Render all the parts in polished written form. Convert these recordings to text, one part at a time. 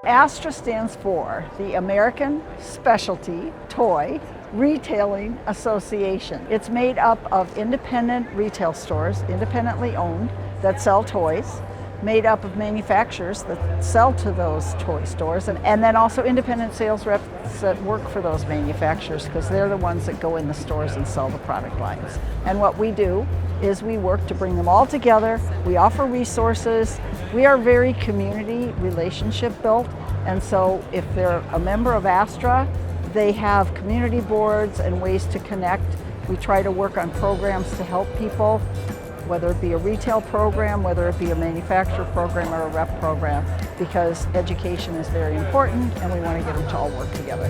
ASTRA stands for the American Specialty Toy Retailing Association. It's made up of independent retail stores, independently owned, that sell toys, made up of manufacturers that sell to those toy stores, and then also independent sales reps that work for those manufacturers, because they're the ones that go in the stores and sell the product lines. And what we do is we work to bring them all together. We offer resources. We are very community relationship built, and so if they're a member of ASTRA, they have community boards and ways to connect. We try to work on programs to help people, whether it be a retail program, whether it be a manufacturer program or a rep program, because education is very important and we want to get them to all work together.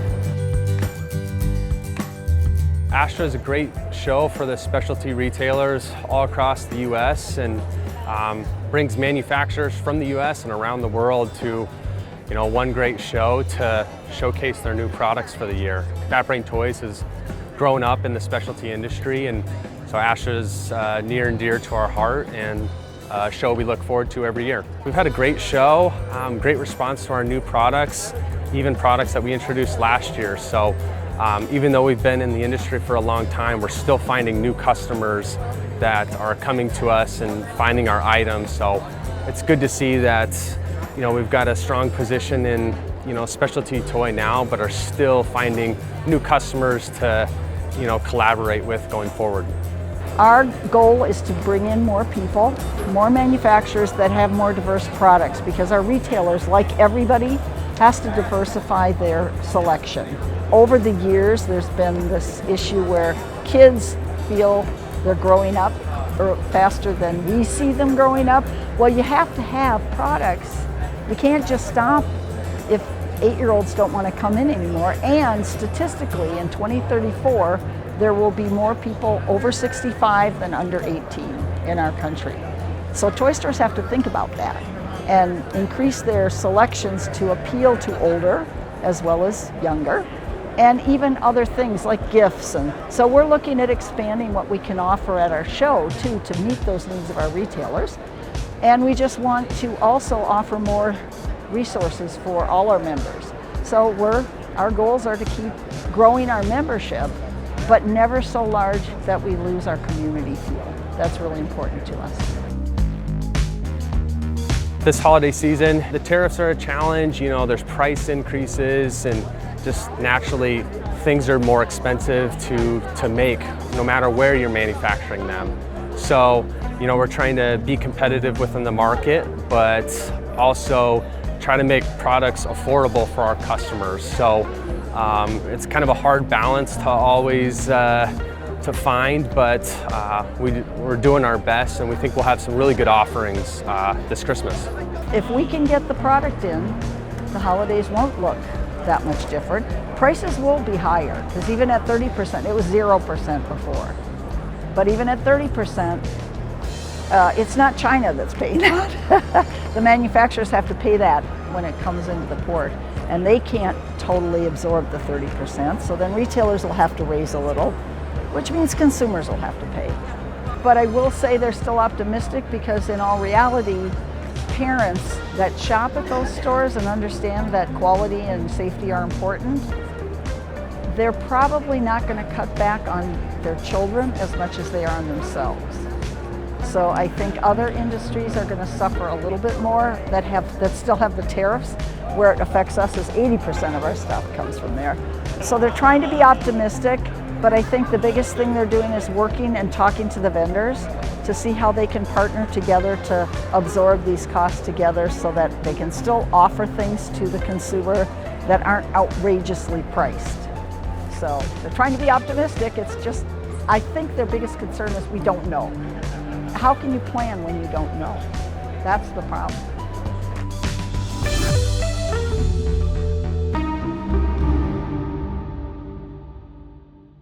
ASTRA is a great show for the specialty retailers all across the U.S. and brings manufacturers from the U.S. and around the world to one great show to showcase their new products for the year. Fat Brain Toys has grown up in the specialty industry, and so ASTRA is near and dear to our heart, and a show we look forward to every year. We've had a great show, great response to our new products, even products that we introduced last year. So even though we've been in the industry for a long time, we're still finding new customers that are coming to us and finding our items. So it's good to see that we've got a strong position in specialty toy now, but are still finding new customers to collaborate with going forward. Our goal is to bring in more people, more manufacturers that have more diverse products, because our retailers, like everybody, has to diversify their selection. Over the years, there's been this issue where kids feel they're growing up faster than we see them growing up. Well, you have to have products. You can't just stop if 8-year-olds don't want to come in anymore. And statistically, in 2034, there will be more people over 65 than under 18 in our country. So toy stores have to think about that and increase their selections to appeal to older as well as younger, and even other things like gifts. And so we're looking at expanding what we can offer at our show too, to meet those needs of our retailers. And we just want to also offer more resources for all our members. So our goals are to keep growing our membership, but never so large that we lose our community feel. That's really important to us. This holiday season, the tariffs are a challenge. There's price increases, and just naturally things are more expensive to make no matter where you're manufacturing them. So we're trying to be competitive within the market, but also try to make products affordable for our customers. So it's kind of a hard balance to always to find, but we're doing our best, and we think we'll have some really good offerings this Christmas. If we can get the product in, the holidays won't look that much different. Prices will be higher, because even at 30%, it was 0% before. But even at 30%, it's not China that's paying that. The manufacturers have to pay that when it comes into the port, and they can't totally absorb the 30%, so then retailers will have to raise a little, which means consumers will have to pay. But I will say they're still optimistic, because in all reality, parents that shop at those stores and understand that quality and safety are important, they're probably not going to cut back on their children as much as they are on themselves. So I think other industries are going to suffer a little bit more that still have the tariffs. Where it affects us is 80% of our stuff comes from there. So they're trying to be optimistic, but I think the biggest thing they're doing is working and talking to the vendors to see how they can partner together to absorb these costs together, so that they can still offer things to the consumer that aren't outrageously priced. So they're trying to be optimistic. It's just, I think their biggest concern is we don't know. How can you plan when you don't know? That's the problem.